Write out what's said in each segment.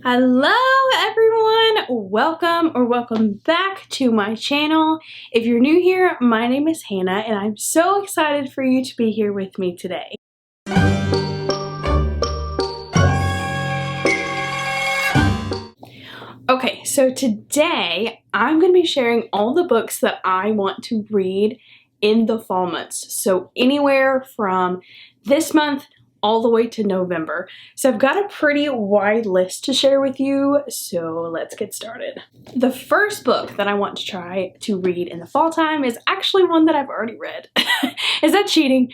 Hello everyone! Welcome back to my channel. If you're new here, my name is Hannah and I'm so excited for you to be here with me today. Okay, so today I'm going to be sharing all the books that I want to read in the fall months. So anywhere from this month all the way to November. So I've got a pretty wide list to share with you, so let's get started. The first book that I want to try to read in the fall time is actually one that I've already read. Is that cheating?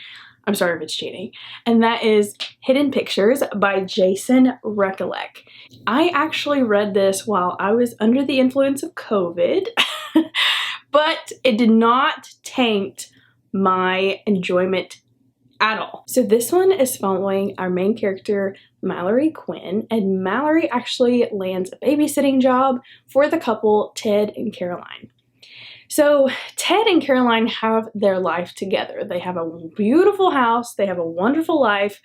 I'm sorry if it's cheating. And that is Hidden Pictures by Jason Recollect. I actually read this while I was under the influence of COVID, but it did not taint my enjoyment at all. So this one is following our main character, Mallory Quinn, and Mallory actually lands a babysitting job for the couple, Ted and Caroline. So Ted and Caroline have their life together. They have a beautiful house, they have a wonderful life,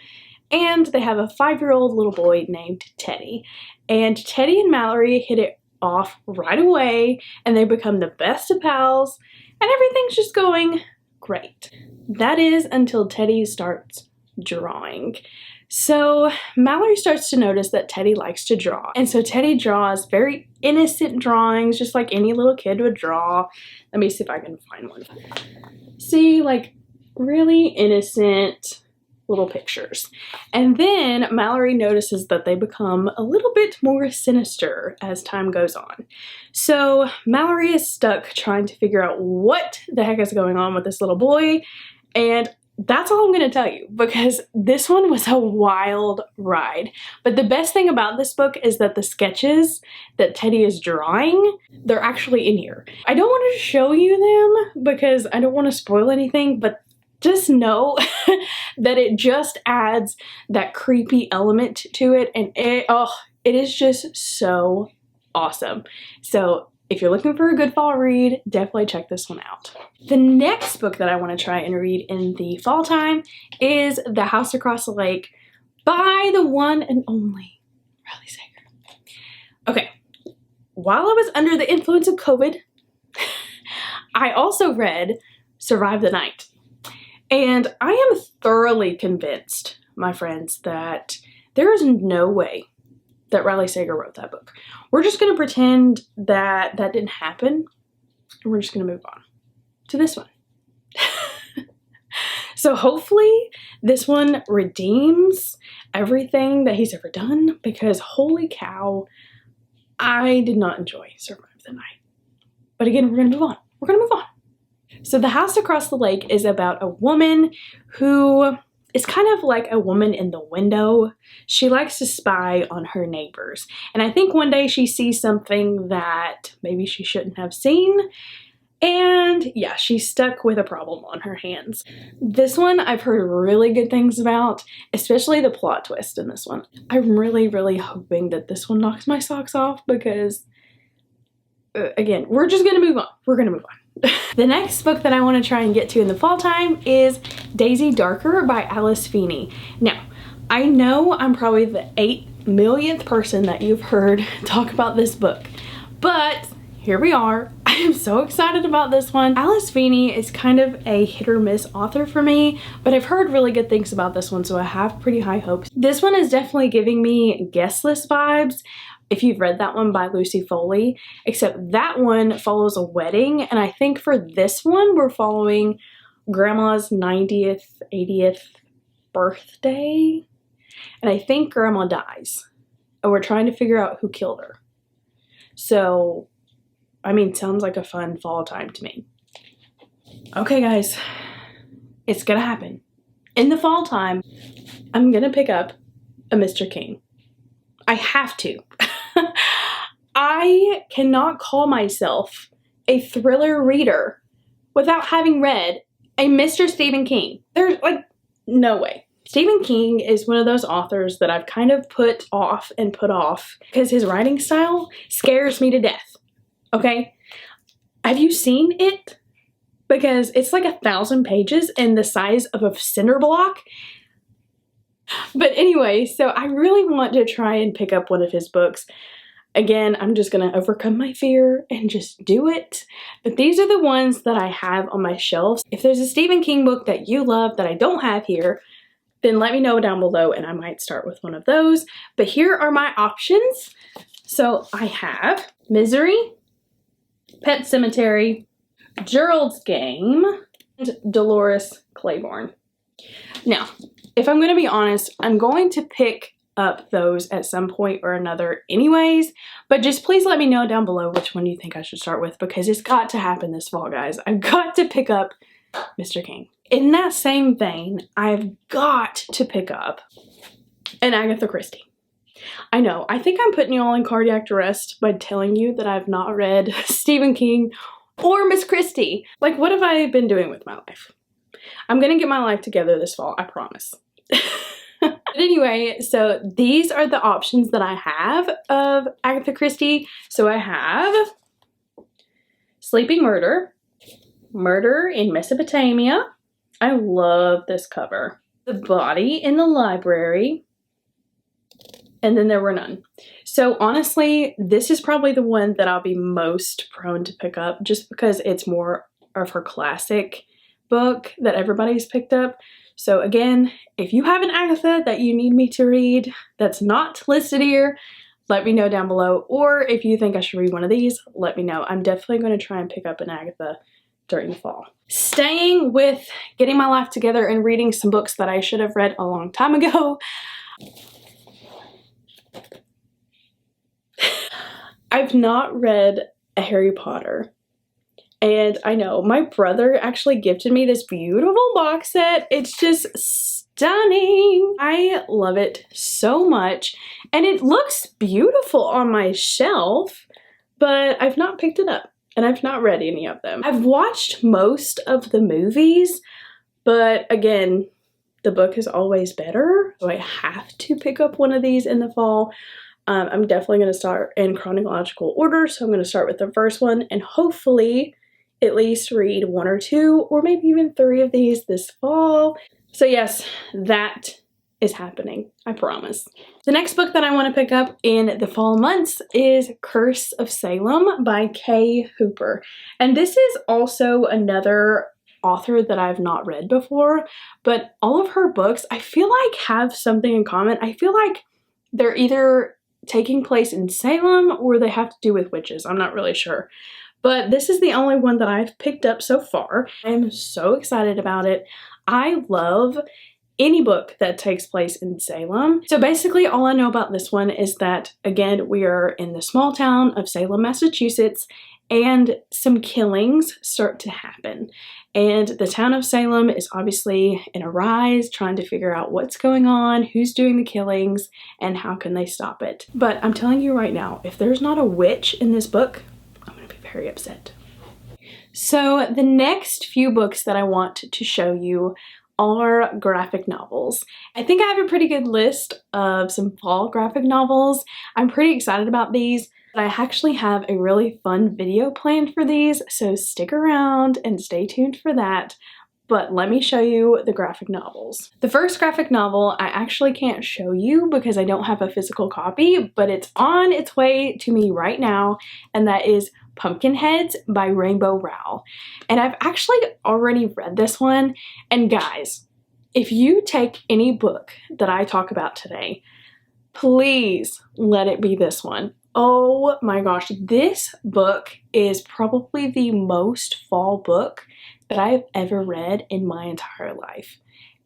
and they have a 5-year-old little boy named Teddy. And Teddy and Mallory hit it off right away, and they become the best of pals, and everything's just going great. That is until Teddy starts drawing. So Mallory starts to notice that Teddy likes to draw. And so Teddy draws very innocent drawings, just like any little kid would draw. Let me see if I can find one. See, like really innocent little pictures. And then Mallory notices that they become a little bit more sinister as time goes on. So Mallory is stuck trying to figure out what the heck is going on with this little boy, and that's all I'm going to tell you, because this one was a wild ride. But the best thing about this book is that the sketches that Teddy is drawing, they're actually in here. I don't want to show you them because I don't want to spoil anything, but just know that it just adds that creepy element to it, and it is just so awesome. So if you're looking for a good fall read, definitely check this one out. The next book that I want to try and read in the fall time is The House Across the Lake by the one and only Riley Sager. Okay, while I was under the influence of COVID, I also read Survive the Night. And I am thoroughly convinced, my friends, that there is no way that Riley Sager wrote that book. We're just going to pretend that that didn't happen, and we're just going to move on to this one. So hopefully this one redeems everything that he's ever done, because holy cow, I did not enjoy Survive the Night. But again, we're going to move on. We're going to move on. So The House Across the Lake is about a woman who is kind of like a woman in the window. She likes to spy on her neighbors. And I think one day she sees something that maybe she shouldn't have seen. And yeah, she's stuck with a problem on her hands. This one I've heard really good things about, especially the plot twist in this one. I'm really, really hoping that this one knocks my socks off, because again, we're just going to move on. We're going to move on. The next book that I want to try and get to in the fall time is Daisy Darker by Alice Feeney. Now, I know I'm probably the 8 millionth person that you've heard talk about this book, but here we are. I am so excited about this one. Alice Feeney is kind of a hit or miss author for me, but I've heard really good things about this one, so I have pretty high hopes. This one is definitely giving me guest list vibes, if you've read that one by Lucy Foley, except that one follows a wedding, and I think for this one we're following Grandma's 90th, 80th birthday, and I think Grandma dies, and we're trying to figure out who killed her. So, I mean, sounds like a fun fall time to me. Okay guys, it's gonna happen. In the fall time, I'm gonna pick up a Mr. King. I have to. I cannot call myself a thriller reader without having read a Mr. Stephen King. There's like no way. Stephen King is one of those authors that I've kind of put off because his writing style scares me to death. Okay? Have you seen it? Because it's like 1,000 pages and the size of a cinder block. But anyway, so I really want to try and pick up one of his books. Again, I'm just going to overcome my fear and just do it. But these are the ones that I have on my shelves. If there's a Stephen King book that you love that I don't have here, then let me know down below and I might start with one of those. But here are my options. So I have Misery, Pet Sematary, Gerald's Game, and Dolores Claiborne. Now, if I'm going to be honest, I'm going to pick up those at some point or another anyways, but just please let me know down below which one you think I should start with, because it's got to happen this fall, guys. I've got to pick up Mr. King. In that same vein, I've got to pick up an Agatha Christie. I know, I think I'm putting you all in cardiac arrest by telling you that I've not read Stephen King or Miss Christie. Like, what have I been doing with my life? I'm gonna get my life together this fall, I promise. But anyway, so these are the options that I have of Agatha Christie. So I have Sleeping Murder, Murder in Mesopotamia. I love this cover. The Body in the Library, and then There Were None. So honestly, this is probably the one that I'll be most prone to pick up just because it's more of her classic book that everybody's picked up. So again, if you have an Agatha that you need me to read that's not listed here, let me know down below. Or if you think I should read one of these, let me know. I'm definitely going to try and pick up an Agatha during the fall. Staying with getting my life together and reading some books that I should have read a long time ago. I've not read a Harry Potter. And I know my brother actually gifted me this beautiful box set. It's just stunning. I love it so much. And it looks beautiful on my shelf, but I've not picked it up and I've not read any of them. I've watched most of the movies, but again, the book is always better. So I have to pick up one of these in the fall. I'm definitely going to start in chronological order. So I'm going to start with the first one and hopefully at least read one or two or maybe even 3 of these this fall. So yes, that is happening, I promise. The next book that I want to pick up in the fall months is Curse of Salem by Kay Hooper. And this is also another author that I've not read before, but all of her books I feel like have something in common. I feel like they're either taking place in Salem or they have to do with witches. I'm not really sure. But this is the only one that I've picked up so far. I'm so excited about it. I love any book that takes place in Salem. So basically all I know about this one is that, again, we are in the small town of Salem, Massachusetts, and some killings start to happen. And the town of Salem is obviously in a rise, trying to figure out what's going on, who's doing the killings, and how can they stop it. But I'm telling you right now, if there's not a witch in this book, I'm gonna be very upset. So the next few books that I want to show you are graphic novels. I think I have a pretty good list of some fall graphic novels. I'm pretty excited about these. I actually have a really fun video planned for these, so stick around and stay tuned for that. But let me show you the graphic novels. The first graphic novel I actually can't show you because I don't have a physical copy, but it's on its way to me right now, and that is Pumpkinheads by Rainbow Rowell. And I've actually already read this one, and guys, if you take any book that I talk about today, please let it be this one. Oh my gosh, this book is probably the most fall book that I've ever read in my entire life.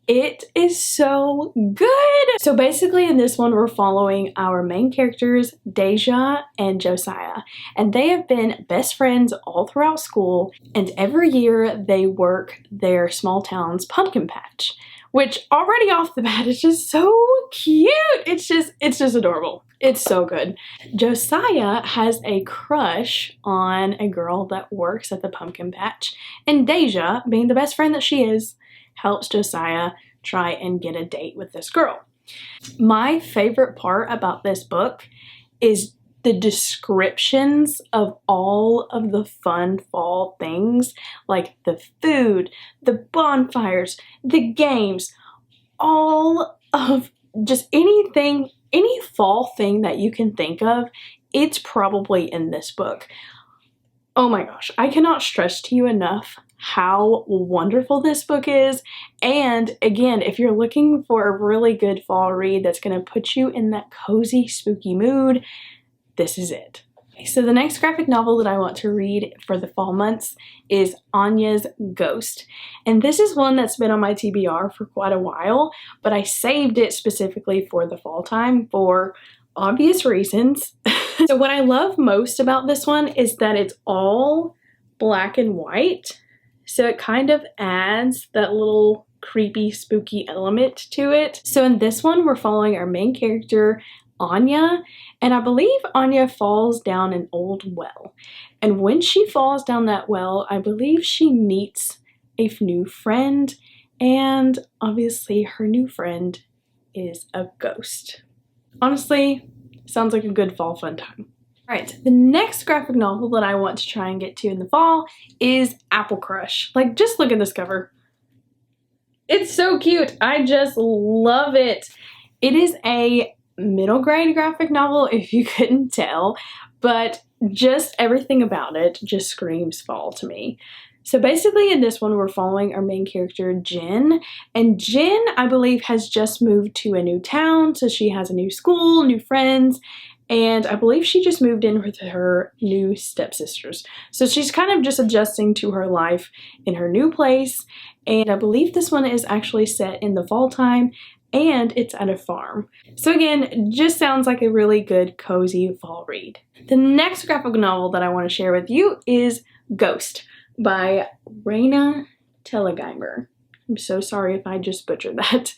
It is so good. So basically in this one, we're following our main characters, Deja and Josiah, and they have been best friends all throughout school, and every year they work their small town's pumpkin patch, which already off the bat is just so cute. It's just adorable. It's so good. Josiah has a crush on a girl that works at the pumpkin patch, and Deja, being the best friend that she is, helps Josiah try and get a date with this girl. My favorite part about this book is the descriptions of all of the fun fall things, like the food, the bonfires, the games, all of just anything, any fall thing that you can think of, it's probably in this book. Oh my gosh, I cannot stress to you enough how wonderful this book is. And again, if you're looking for a really good fall read that's going to put you in that cozy, spooky mood, this is it. So the next graphic novel that I want to read for the fall months is Anya's Ghost. And this is one that's been on my TBR for quite a while, but I saved it specifically for the fall time for obvious reasons. So what I love most about this one is that it's all black and white. So it kind of adds that little creepy, spooky element to it. So in this one, we're following our main character, Anya, and I believe Anya falls down an old well. And when she falls down that well, I believe she meets a new friend, and obviously her new friend is a ghost. Honestly, sounds like a good fall fun time. Alright, the next graphic novel that I want to try and get to in the fall is Apple Crush. Like, just look at this cover. It's so cute. I just love it. It is a middle grade graphic novel, if you couldn't tell, but just everything about it just screams fall to me. So basically in this one, we're following our main character, Jen, and Jen, I believe, has just moved to a new town, so she has a new school, new friends, and I believe she just moved in with her new stepsisters. So she's kind of just adjusting to her life in her new place, and I believe this one is actually set in the fall time, and it's at a farm. So again, just sounds like a really good, cozy fall read. The next graphic novel that I want to share with you is Ghost by Raina Tellegeimer. I'm so sorry if I just butchered that.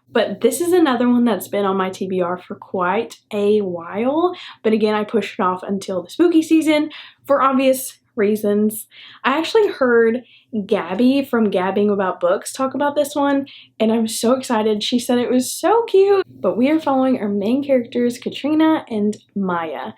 But this is another one that's been on my TBR for quite a while. But again, I pushed it off until the spooky season for obvious reasons. I actually heard Gabby from Gabbing About Books talk about this one, and I'm so excited. She said it was so cute. But we are following our main characters, Katrina and Maya.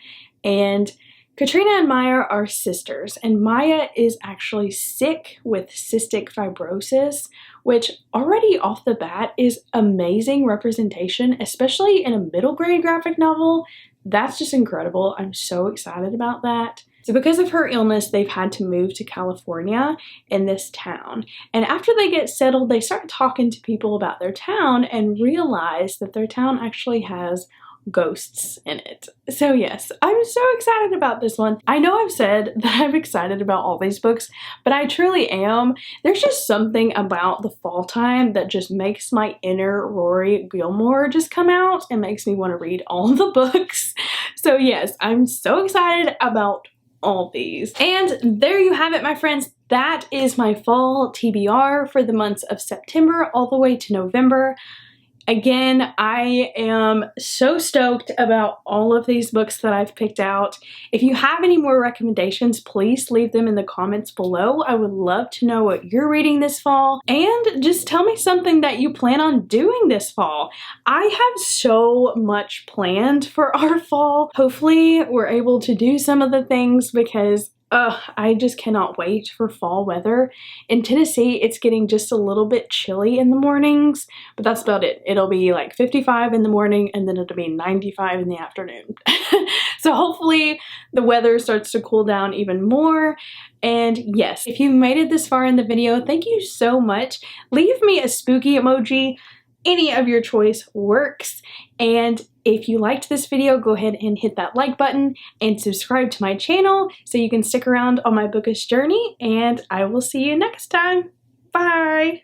And Katrina and Maya are sisters, and Maya is actually sick with cystic fibrosis, which already off the bat is amazing representation, especially in a middle grade graphic novel. That's just incredible. I'm so excited about that. So because of her illness, they've had to move to California in this town. And after they get settled, they start talking to people about their town and realize that their town actually has ghosts in it. So yes, I'm so excited about this one. I know I've said that I'm excited about all these books, but I truly am. There's just something about the fall time that just makes my inner Rory Gilmore just come out and makes me want to read all the books. So yes, I'm so excited about all these. And there you have it, my friends. That is my fall TBR for the months of September all the way to November. Again, I am so stoked about all of these books that I've picked out. If you have any more recommendations, please leave them in the comments below. I would love to know what you're reading this fall, and just tell me something that you plan on doing this fall. I have so much planned for our fall. Hopefully we're able to do some of the things because I just cannot wait for fall weather. In Tennessee, it's getting just a little bit chilly in the mornings, but that's about it. It'll be like 55 in the morning and then it'll be 95 in the afternoon. So hopefully the weather starts to cool down even more. And yes, if you've made it this far in the video, thank you so much. Leave me a spooky emoji. Any of your choice works. And if you liked this video, go ahead and hit that like button and subscribe to my channel so you can stick around on my bookish journey, and I will see you next time. Bye!